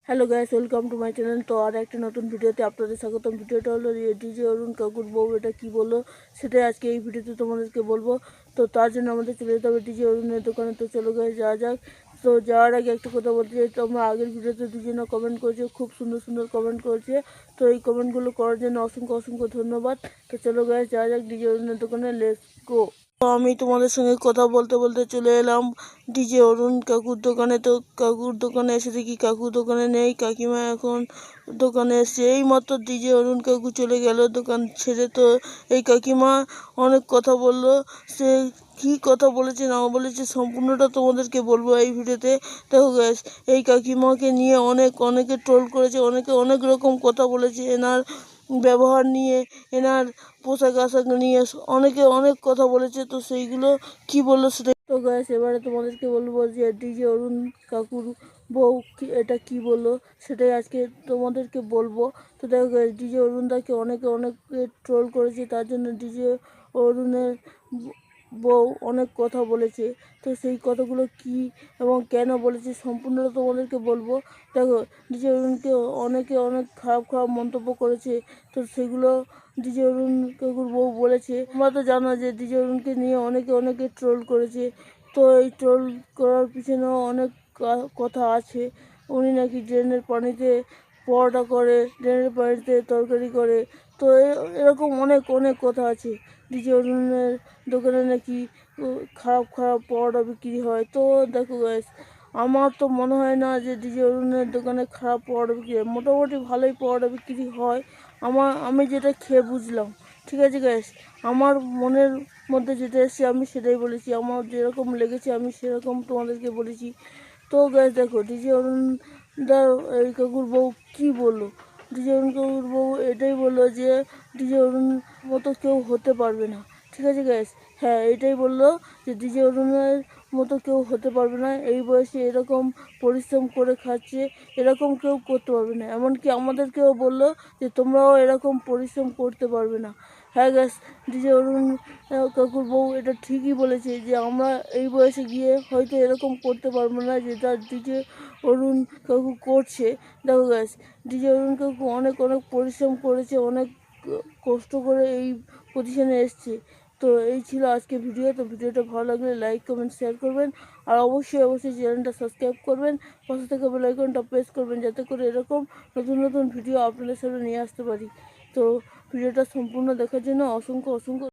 Hello guys, welcome to my channel. তো আর একটা নতুন ভিডিওতে আপনাদের স্বাগতম। ভিডিওটা হলো ডিজে অরুণ কাকুর বউ এটা কী বললো সেটাই আজকে এই ভিডিওতে তোমাদেরকে বলবো। তো তার জন্য আমাদের চলে যেতে হবে ডিজে অরুণের দোকানে। তো চলো গাইস যাওয়া যাক। তো যাওয়ার আগে একটা কথা বলতে চাই, তোমরা আগের ভিডিওতে দুজনে কমেন্ট করেছো, খুব সুন্দর সুন্দর কমেন্ট করেছে। তো এই কমেন্টগুলো করার জন্য অসংখ্য অসংখ্য ধন্যবাদ। তো চলো গাইস যাওয়া যাক ডিজে অরুণের দোকানে, লেটস গো। তো আমি তোমাদের সঙ্গে কথা বলতে বলতে চলে এলাম ডিজে অরুণ কাকুর দোকানে। তো কাকুর দোকানে এসে দেখি কাকু দোকানে নেই, কাকিমা এখন দোকানে এসছে। এই মাত্র ডিজে অরুণ কাকু চলে গেল দোকান ছেড়ে। তো এই কাকিমা অনেক কথা বললো। সে কী কথা বলেছে না বলেছে সম্পূর্ণটা তোমাদেরকে বলবো এই ভিডিওতে। দেখো গ্যাস, এই কাকিমাকে নিয়ে অনেকে ট্রোল করেছে, অনেকে অনেক রকম কথা বলেছে এনার ব্যবহার নিয়ে, এনার পোশাক আশাক নিয়ে অনেকে অনেক কথা বলেছে। তো সেইগুলো কি বললো সেটা। তো গ্যাস, এবারে তোমাদেরকে বলবো যে ডিজে অরুণ কাকুর বউ এটা কি বললো সেটাই আজকে তোমাদেরকে বলবো। তো দেখো গ্যাস, ডিজে অরুণদাকে অনেকে ট্রোল করেছে, তার জন্য ডিজে অরুণের বউ অনেক কথা বলেছে। তো সেই কথাগুলো কি এবং কেন বলেছে সম্পূর্ণটা তোমাদেরকে বলবো। দেখো, ডিজে অরুণকে অনেকে অনেক খারাপ খারাপ মন্তব্য করেছে। তো সেগুলো ডিজে অরুণ কাকুর বউ বলেছে। তোমরা তো জানো যে ডিজে অরুণকে নিয়ে অনেকে ট্রোল করেছে। তো এই ট্রোল করার পিছনেও অনেক কথা আছে। উনি নাকি ড্রেনের পানিতে পরোটা করে, ড্রেনের পানিতে তরকারি করে। তো এরকম অনেক কথা আছে। ডিজে অরুণের দোকানে নাকি খারাপ খারাপ পরোটা বিক্রি হয়। তো দেখো গাইস, আমার তো মনে হয় না যে ডিজে অরুণের দোকানে খারাপ পরোটা বিক্রি হয়, মোটামুটি ভালোই পরোটা বিক্রি হয়। আমি যেটা খেয়ে বুঝলাম, ঠিক আছে গাইস, আমার মনের মধ্যে যেটা এসেছে আমি সেটাই বলেছি, আমার যেরকম লেগেছে আমি সেরকম তোমাদেরকে বলেছি। তো গাইস দেখো, ডিজে অরুণ দা এই কাকুর বউ কী বললো। ডিজে অরুণ কাকুর বউ এটাই বললো যে ডিজে অরুণ মতো কেউ হতে পারবে না। ঠিক আছে গাইস, হ্যাঁ এটাই বললো যে ডিজে অরুণের মতো কেউ হতে পারবে না। এই বয়সে এরকম পরিশ্রম করে খাচ্ছে, এরকম কেউ করতে পারবে না। এমনকি আমাদেরকেও বললো যে তোমরাও এরকম পরিশ্রম করতে পারবে না। হ্যাঁ গ্যাস, ডিজে অরুণ কাকুর বউ এটা ঠিকই বলেছে যে আমরা এই বয়সে গিয়ে হয়তো এরকম করতে পারবো না যেটা ডিজে অরুণ কাকু করছে। দেখো গ্যাস, ডিজে অরুণ কাকু অনেক পরিশ্রম করেছে, অনেক কষ্ট করে এই পজিশনে এসছে। তো এই ছিল আজকে ভিডিও। তো ভিডিওটা ভালো লাগলে লাইক কমেন্ট শেয়ার করবেন, আর অবশ্যই চ্যানেলটা সাবস্ক্রাইব করবেন, পাশে থেকে বেল আইকনটা প্রেস করবেন যাতে করে এরকম নতুন ভিডিও আপনাদের সামনে নিয়ে আসতে পারি। তো ভিডিওটা সম্পূর্ণ দেখার জন্য অসংখ্য